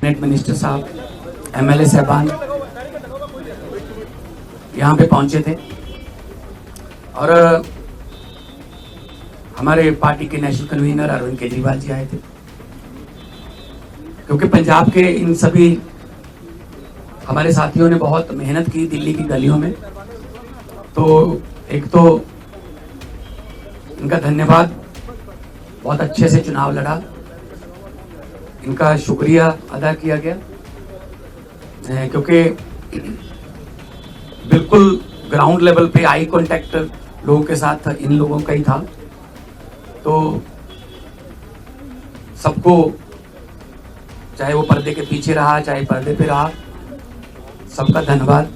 Cabinet minister साहब, MLA साहबान यहाँ पे पहुंचे थे और हमारे पार्टी के नेशनल कन्वीनर अरविंद केजरीवाल जी आए थे। क्योंकि पंजाब के इन सभी हमारे साथियों ने बहुत मेहनत की दिल्ली की गलियों में, तो एक तो इनका धन्यवाद, बहुत अच्छे से चुनाव लड़ा, इनका शुक्रिया अदा किया गया, क्योंकि बिल्कुल ग्राउंड लेवल पे आई कांटेक्ट लोगों के साथ इन लोगों का ही था। तो सबको, चाहे वो पर्दे के पीछे रहा चाहे पर्दे पे रहा, सबका धन्यवाद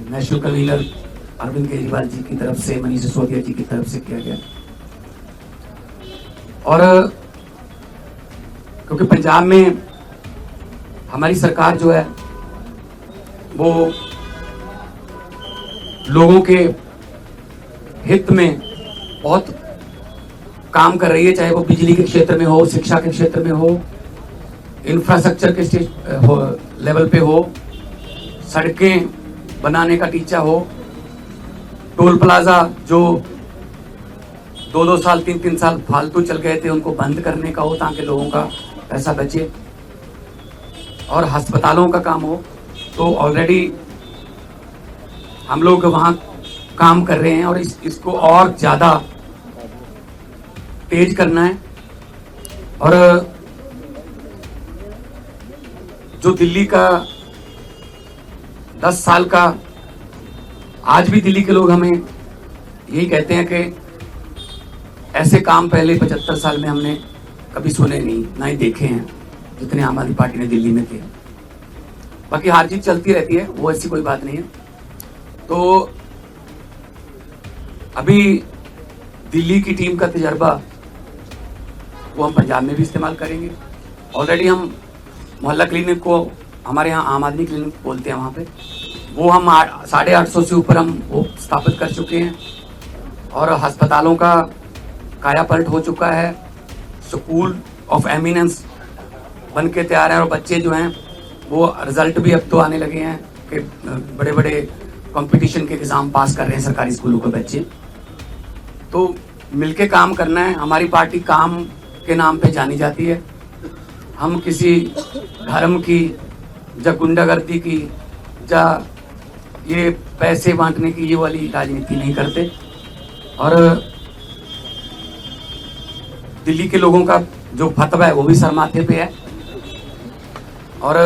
नेशनल कन्वीनर अरविंद केजरीवाल जी की तरफ से, मनीष सिसोदिया जी की तरफ से किया गया। और क्योंकि पंजाब में हमारी सरकार जो है वो लोगों के हित में बहुत काम कर रही है, चाहे वो बिजली के क्षेत्र में हो, शिक्षा के क्षेत्र में हो, इंफ्रास्ट्रक्चर के लेवल पे हो, सड़कें बनाने का टीचा हो, टोल प्लाजा जो 2-2 साल 3-3 साल फालतू चल गए थे उनको बंद करने का हो ताकि लोगों का पैसा बचे, और अस्पतालों का काम हो। तो ऑलरेडी हम लोग वहाँ काम कर रहे हैं और इसको और ज़्यादा तेज करना है। और जो दिल्ली का 10 साल का, आज भी दिल्ली के लोग हमें यही कहते हैं कि ऐसे काम पहले 75 साल में हमने कभी सुने नहीं, ना ही देखे हैं जितने आम आदमी पार्टी ने दिल्ली में किए। बाकी हार जीत चलती रहती है, वो ऐसी कोई बात नहीं है। तो अभी दिल्ली की टीम का तजर्बा वो हम पंजाब में भी इस्तेमाल करेंगे। ऑलरेडी हम मोहल्ला क्लिनिक को, हमारे यहाँ आम आदमी क्लिनिक बोलते हैं, वहाँ पे वो हम 850 से ऊपर हम वो स्थापित कर चुके हैं और अस्पतालों का काया पलट हो चुका है। स्कूल ऑफ एमिनेंस बन के तैयार है और बच्चे जो हैं वो रिजल्ट भी अब तो आने लगे हैं कि बड़े बड़े कंपटीशन के एग्ज़ाम पास कर रहे हैं सरकारी स्कूलों के बच्चे। तो मिलके काम करना है। हमारी पार्टी काम के नाम पे जानी जाती है। हम किसी धर्म की या गुंडागर्दी की या ये पैसे बांटने की ये वाली राजनीति नहीं करते। और दिल्ली के लोगों का जो फतवा है वो भी सर माथे पे है। और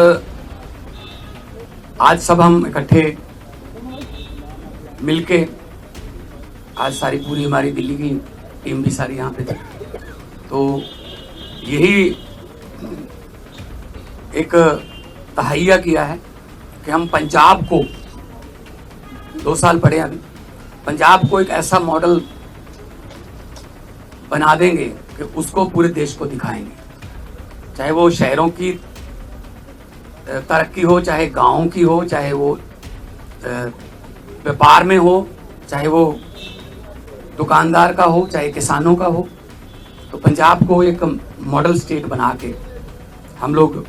आज सब हम इकट्ठे मिलके, आज सारी पूरी हमारी दिल्ली की टीम भी सारी यहाँ पे थी, तो यही एक तहैया किया है कि हम पंजाब को 2 साल पड़े अभी, पंजाब को एक ऐसा मॉडल बना देंगे कि उसको पूरे देश को दिखाएंगे। चाहे वो शहरों की तरक्की हो, चाहे गाँव की हो, चाहे वो व्यापार में हो, चाहे वो दुकानदार का हो, चाहे किसानों का हो। तो पंजाब को एक मॉडल स्टेट बना के हम लोग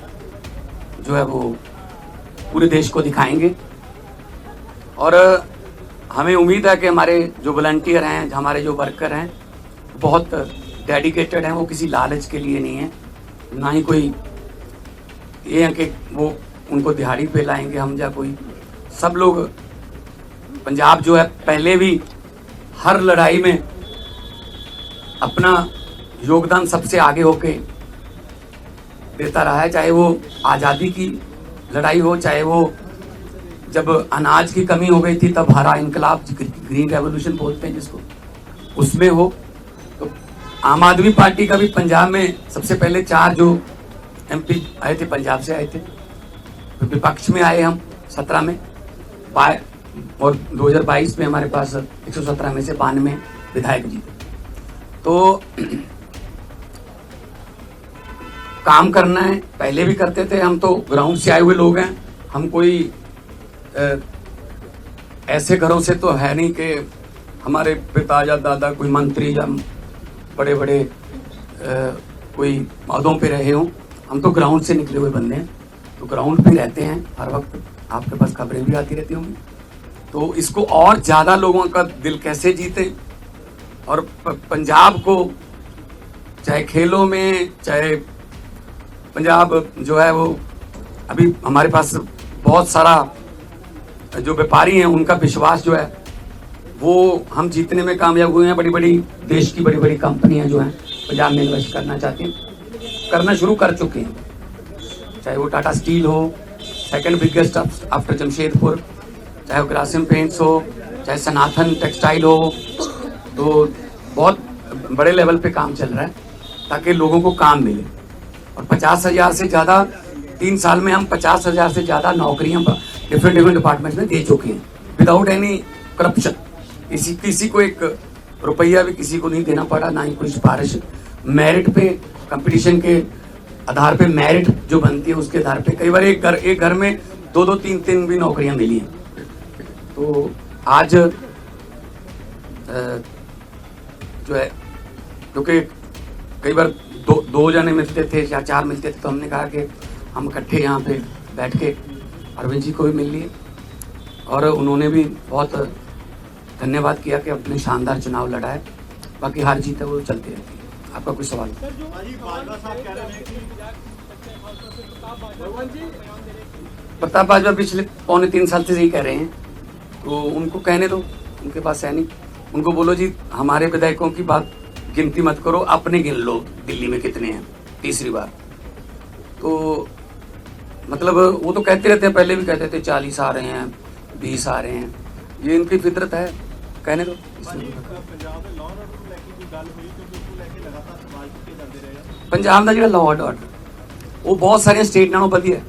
जो है वो पूरे देश को दिखाएंगे। और हमें उम्मीद है कि हमारे जो वॉलंटियर हैं, हमारे जो वर्कर हैं, बहुत डेडिकेटेड हैं। वो किसी लालच के लिए नहीं है, ना ही कोई ये है कि वो उनको दिहाड़ी पे लाएंगे हम या कोई। सब लोग, पंजाब जो है पहले भी हर लड़ाई में अपना योगदान सबसे आगे होके देता रहा है। चाहे वो आज़ादी की लड़ाई हो, चाहे वो जब अनाज की कमी हो गई थी तब हरा इनकलाब, ग्रीन रेवोल्यूशन बोलते हैं जिसको, उसमें हो। तो आम आदमी पार्टी का भी पंजाब में सबसे पहले 4 जो MP आए थे पंजाब से आए थे, तो विपक्ष में आए हम 17 में, और 2022 में हमारे पास 117 में से 92 विधायक जीते। तो काम करना है, पहले भी करते थे। हम तो ग्राउंड से आए हुए लोग हैं। हम कोई ऐसे घरों से तो है नहीं कि हमारे पिता या दादा कोई मंत्री या बड़े बड़े कोई पदों पे रहे हों। हम तो ग्राउंड से निकले हुए बंदे हैं। तो ग्राउंड पे रहते हैं हर वक्त, आपके पास खबरें भी आती रहती होंगी। तो इसको और ज़्यादा लोगों का दिल कैसे जीते, और पंजाब को चाहे खेलों में, चाहे पंजाब जो है वो अभी हमारे पास बहुत सारा जो व्यापारी हैं उनका विश्वास जो है वो हम जीतने में कामयाब हुए हैं। बड़ी बड़ी देश की बड़ी बड़ी कंपनियां जो हैं पंजाब में इन्वेस्ट करना चाहती हैं, करना शुरू कर चुके हैं, चाहे वो टाटा स्टील हो, सेकंड बिगेस्ट आफ्टर जमशेदपुर, चाहे वो ग्रासिम पेंट्स हो, चाहे सनातन टेक्सटाइल हो। तो बहुत बड़े लेवल पे काम चल रहा है ताकि लोगों को काम मिले। और 50,000 से ज़्यादा 3 साल में हम 50,000 से ज़्यादा नौकरियां डिफरेंट डिफरेंट डिपार्टमेंट में दे चुके हैं विदाउट एनी करप्शन। किसी को एक रुपया भी किसी को नहीं देना पड़ा, ना ही कोई सिफारिश। मेरिट पे, कंपटीशन के आधार पे मेरिट जो बनती है उसके आधार पे कई बार एक घर में 2-2, 3-3 भी नौकरियां मिली हैं। तो आज जो है, क्योंकि कई बार दो जने मिलते थे या 4 मिलते थे, तो हमने कहा कि हम इकट्ठे यहाँ पे बैठ के अरविंद जी को भी मिल लिए, और उन्होंने भी बहुत धन्यवाद किया कि अपने शानदार चुनाव लड़ा है। बाकी हार जीत है वो चलती रहती है। आपका कोई सवाल? प्रताप बाजवा पिछले 2.25 साल से यही कह रहे हैं, तो उनको कहने दो, उनके पास है नहीं। उनको बोलो जी हमारे विधायकों की बात गिनती मत करो, अपने गिन लो दिल्ली में कितने हैं तीसरी बार। तो मतलब वो तो कहते रहते हैं, पहले भी कहते थे 40 आ रहे हैं, 20 आ रहे हैं, ये इनकी फितरत है, कहने दो। पंजाब का जो लॉ एंड ऑर्डर वो बहुत सारे स्टेट नालों वधिया है।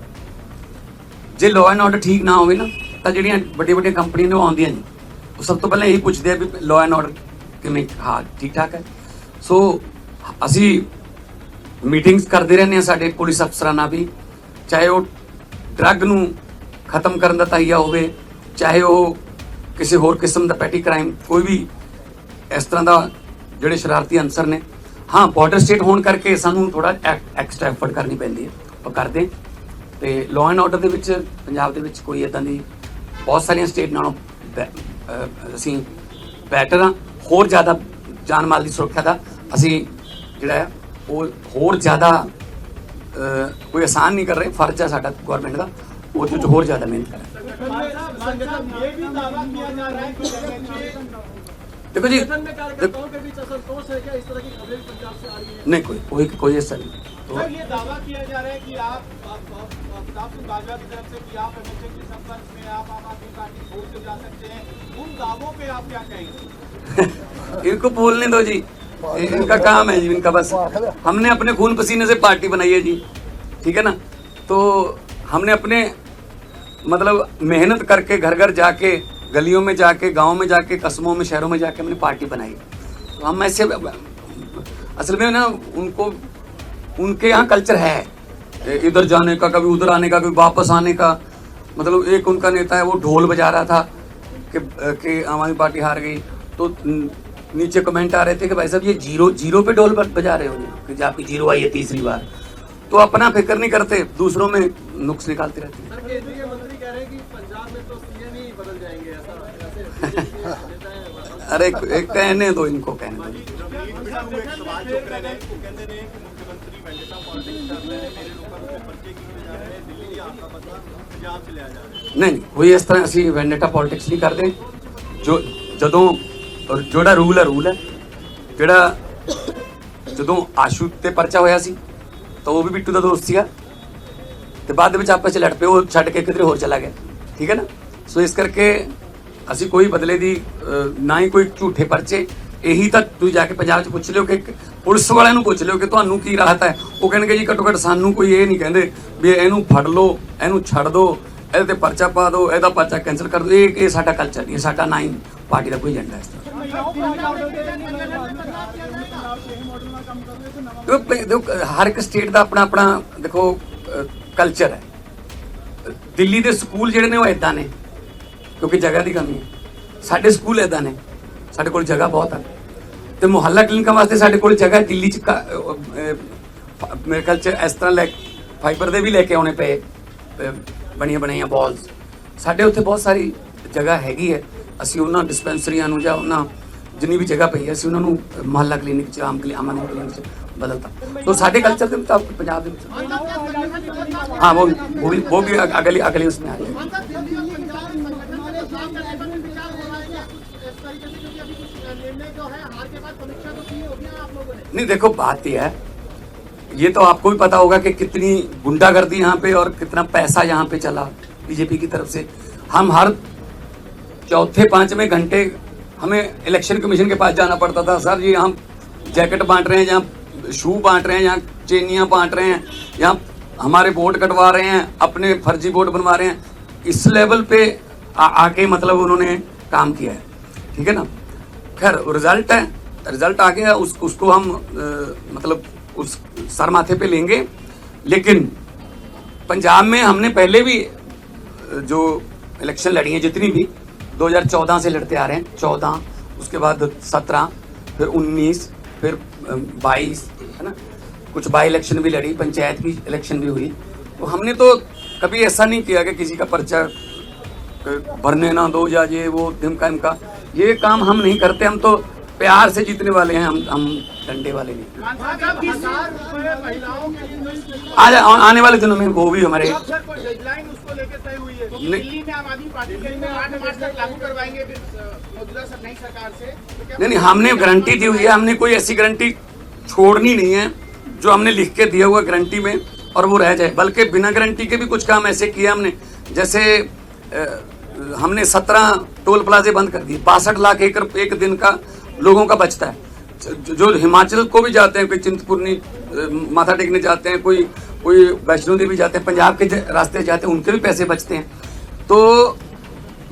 जे लॉ एंड ऑर्डर ठीक ना होवे ना तो ਜਿਹੜੀਆਂ ਵੱਡੀਆਂ ਕੰਪਨੀਆਂ ਨੇ ਉਹ ਆਉਂਦੀਆਂ ਨਹੀਂ, ਉਹ ਸਭ ਤੋਂ ਪਹਿਲਾਂ ਇਹੀ ਪੁੱਛਦੇ ਆ ਵੀ ਲॉ ਐਂਡ ਆਰਡਰ ਕਿਵੇਂ, ਹਾਂ ਠੀਕ ਠਾਕ ਹੈ। ਸੋ ਅਸੀਂ ਮੀਟਿੰਗਸ ਕਰਦੇ ਰਹਿੰਦੇ ਹਾਂ ਸਾਡੇ ਪੁਲਿਸ ਅਫਸਰਾਂ ਨਾਲ ਵੀ, ਚਾਹੇ ਉਹ ਡਰੱਗ ਨੂੰ ਖਤਮ ਕਰਨ ਦਾ ਤਾਈਆ ਹੋਵੇ, ਚਾਹੇ ਉਹ ਕਿਸੇ ਹੋਰ ਕਿਸਮ ਦਾ ਪੈਟੀ ਕ੍ਰਾਈਮ, ਕੋਈ ਵੀ ਇਸ ਤਰ੍ਹਾਂ ਦਾ ਜਿਹੜੇ ਸ਼ਰਾਰਤੀ ਅਨਸਰ ਨੇ। ਹਾਂ ਬਾਰਡਰ ਸਟੇਟ ਹੋਣ ਕਰਕੇ ਸਾਨੂੰ ਥੋੜਾ ਐਕਸਟਰਾ ਐਫਰਟ ਕਰਨੀ ਪੈਂਦੀ ਹੈ, ਉਹ ਕਰਦੇ। ਤੇ ਲॉ ਐਂਡ ਆਰਡਰ ਦੇ ਵਿੱਚ ਪੰਜਾਬ ਦੇ ਵਿੱਚ ਕੋਈ ਇਦਾਂ ਦੀ ਬਹੁਤ ਸਾਰੀਆਂ ਸਟੇਟ ਨਾਲੋਂ ਅਸੀਂ ਬੈਟਰ ਹਾਂ। ਹੋਰ ਜ਼ਿਆਦਾ ਜਾਨ ਮਾਲ ਦੀ ਸੁਰੱਖਿਆ ਦਾ ਅਸੀਂ ਜਿਹੜਾ ਹੈ ਉਹ ਹੋਰ ਜ਼ਿਆਦਾ ਕੋਈ ਆਸਾਨ ਨਹੀਂ ਕਰ ਰਹੇ, ਫਰਜ਼ ਹੈ ਸਾਡਾ ਗਵਰਨਮੈਂਟ ਦਾ ਉਹਦੇ ਵਿੱਚ ਹੋਰ ਜ਼ਿਆਦਾ ਮਿਹਨਤ ਕरें। देखो जी, नहीं कोई ऐसा नहीं। तो ये दावा किया जा रहा है कि आप प्रताप सिंह बाजवा की तरफ से कि आप एमएलए के संपर्क में आप आम आदमी पार्टी छोड़ के जा सकते हैं, उन दावों पे आप क्या कहेंगे? इनको बोलने दो जी, इनका काम है जी, इनका बस। हमने अपने खून पसीने से पार्टी बनाई है जी, ठीक है ना। तो हमने अपने मतलब मेहनत करके घर घर जाके, गलियों में जाके, गांव में जाके, कस्बों में, शहरों में जाके हमने पार्टी बनाई। तो हम ऐसे असल में ना उनके यहाँ कल्चर है इधर जाने का, कभी उधर आने का, कभी वापस आने का। मतलब एक उनका नेता है वो ढोल बजा रहा था कि आम आदमी पार्टी हार गई, तो नीचे कमेंट आ रहे थे कि भाई साहब ये जीरो पे ढोल बजा रहे हो कि आपकी जीरो आई है तीसरी बार। तो अपना फिक्र नहीं करते, दूसरों में नुक्स निकालते रहते हैं। अरे कहने दो इनको, कहने दो। नहीं कोई इस तरह ਅਸੀਂ ਵੈਂਡੇਟਾ ਪੋਲਿਟਿਕਸ ਨਹੀਂ ਕਰਦੇ। ਜਿਹੜਾ ਰੂਲ ਹੈ ਜਿਹੜਾ ਜਦੋਂ ਆਸ਼ੂ ਤੇ ਪਰਚਾ ਹੋਇਆ ਸੀ ਤਾਂ ਉਹ ਵੀ ਬਿੱਟੂ ਦਾ ਦੋਸਤ ਸੀਗਾ, ਤੇ ਬਾਅਦ ਵਿੱਚ ਆਪਸ ਚ ਲੜ ਪਏ, ਉਹ ਛੱਡ ਕੇ ਕਿਧਰੇ ਹੋਰ ਚਲਾ ਗਿਆ, ਠੀਕ ਹੈ ਨਾ। ਸੋ ਇਸ ਕਰਕੇ ਅਸੀਂ ਕੋਈ ਬਦਲੇ ਦੀ ਨਾ ਹੀ ਕੋਈ ਝੂਠੇ ਪਰਚੇ। ਇਹੀ ਤਾਂ ਤੁਸੀਂ ਜਾ ਕੇ ਪੰਜਾਬ 'ਚ ਪੁੱਛ ਲਿਓ ਕਿ ਪੁਲਿਸ ਵਾਲਿਆਂ ਨੂੰ ਪੁੱਛ ਲਿਓ ਕਿ ਤੁਹਾਨੂੰ ਕੀ ਰਾਹਤ ਹੈ। ਉਹ ਕਹਿਣਗੇ ਜੀ ਘੱਟੋ ਘੱਟ ਸਾਨੂੰ ਕੋਈ ਇਹ ਨਹੀਂ ਕਹਿੰਦੇ ਵੀ ਇਹਨੂੰ ਫੜ ਲਓ, ਇਹਨੂੰ ਛੱਡ ਦਿਓ, ਇਹਦੇ ਤੇ ਪਰਚਾ ਪਾ ਦਿਓ, ਇਹਦਾ ਪਰਚਾ ਕੈਂਸਲ ਕਰ ਦਿਓ। ਇਹ ਸਾਡਾ ਕਲਚਰ ਨਹੀਂ, ਸਾਡਾ ਨਾ ਹੀ ਪਾਰਟੀ ਦਾ ਕੋਈ ਏਜੰਡਾ ਇਸ ਤਰ੍ਹਾਂ। देखो हर एक स्टेट का अपना अपना देखो कल्चर है। दिल्ली के स्कूल जिहड़े ने वो इदां ने क्योंकि जगह की कमी है। साडे स्कूल इदां ने, साडे कोल जगह बहुत है, तो मुहल्ला क्लिनिकां वास्ते साडे कोल जगह है। दिल्ली च मेरे ख्याल च इस तरह फाइबर दे भी लैके आने पे, ਬਣੀਆਂ ਬਣਾਈਆਂ ਬਾਲਸ। ਸਾਡੇ ਉੱਥੇ ਬਹੁਤ ਸਾਰੀ ਜਗ੍ਹਾ ਹੈਗੀ ਹੈ, ਅਸੀਂ ਉਹਨਾਂ ਡਿਸਪੈਂਸਰੀਆਂ ਨੂੰ ਜਾਂ ਉਹਨਾਂ ਜਿੰਨੀ ਵੀ ਜਗ੍ਹਾ ਪਈ ਹੈ ਅਸੀਂ ਉਹਨਾਂ ਨੂੰ ਮੁਹੱਲਾ ਕਲੀਨਿਕ 'ਚ ਆਮ ਕਲੀਨਿਕ 'ਚ ਬਦਲਤਾ। तो साढ़े कल्चर के मुताबिक पंजाब में हाँ वो भी अगले उसमें आ जाएगा। नहीं देखो बात यह है, ये तो आपको भी पता होगा कि कितनी गुंडागर्दी यहाँ पे और कितना पैसा यहाँ पे चला बीजेपी की तरफ से। हम हर चौथे पांचवें घंटे हमें इलेक्शन कमीशन के पास जाना पड़ता था, सर जी हम जैकेट बांट रहे हैं, जहाँ शू बांट रहे हैं, यहाँ चेनियाँ बांट रहे हैं, यहाँ हमारे वोट कटवा रहे हैं, अपने फर्जी वोट बनवा रहे हैं। इस लेवल पे आके मतलब उन्होंने काम किया है, ठीक है ना। खैर रिजल्ट है, रिजल्ट आ गया, उसको हम मतलब उस सर माथे पे लेंगे। लेकिन पंजाब में हमने पहले भी जो इलेक्शन लड़ी हैं जितनी भी 2014 से लड़ते आ रहे हैं, 14 उसके बाद 17 फिर 19 फिर 22 है ना, कुछ बाई इलेक्शन भी लड़ी, पंचायत की इलेक्शन भी हुई। तो हमने तो कभी ऐसा नहीं किया कि किसी का पर्चा भरने ना दो या ये वो ढिमका इमका, ये काम हम नहीं करते। हम तो प्यार से जीतने वाले हैं, हम डंडे वाले नहीं। आज आने वाले दिनों में वो भी हमारे नहीं हमने गारंटी दी हुई है, हमने कोई ऐसी गारंटी छोड़नी नहीं है जो हमने लिख के दिया हुआ गारंटी में और वो रह जाए। बल्कि बिना गारंटी के भी कुछ काम ऐसे किया हमने, जैसे हमने 17 टोल प्लाजे बंद कर दिए, 62 लाख एकड़ एक दिन का लोगों का बचता है। जो हिमाचल को भी जाते हैं, कोई चिंतपूर्णी माथा टेकने जाते हैं, कोई वैष्णो देवी जाते हैं, पंजाब के रास्ते जाते हैं, उनके भी पैसे बचते हैं। तो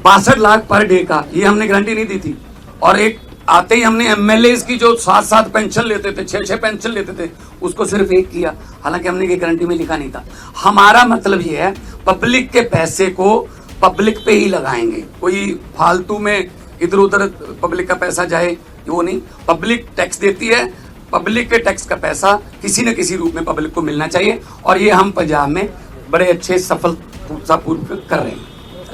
62 लाख पर डे का ये हमने गारंटी नहीं दी थी। और एक आते ही हमने एमएलए की जो 7-7 पेंशन लेते थे, 6-6 पेंशन लेते थे, उसको सिर्फ एक किया, हालांकि हमने ये गारंटी में लिखा नहीं था। हमारा मतलब ये है पब्लिक के पैसे को पब्लिक पे ही लगाएंगे, कोई फालतू में इधर उधर पब्लिक का पैसा जाए वो नहीं। पब्लिक टैक्स देती है, पब्लिक के टैक्स का पैसा किसी न किसी रूप में पब्लिक को मिलना चाहिए, और ये हम पंजाब में बड़े अच्छे सफलतापूर्वक कर रहे हैं।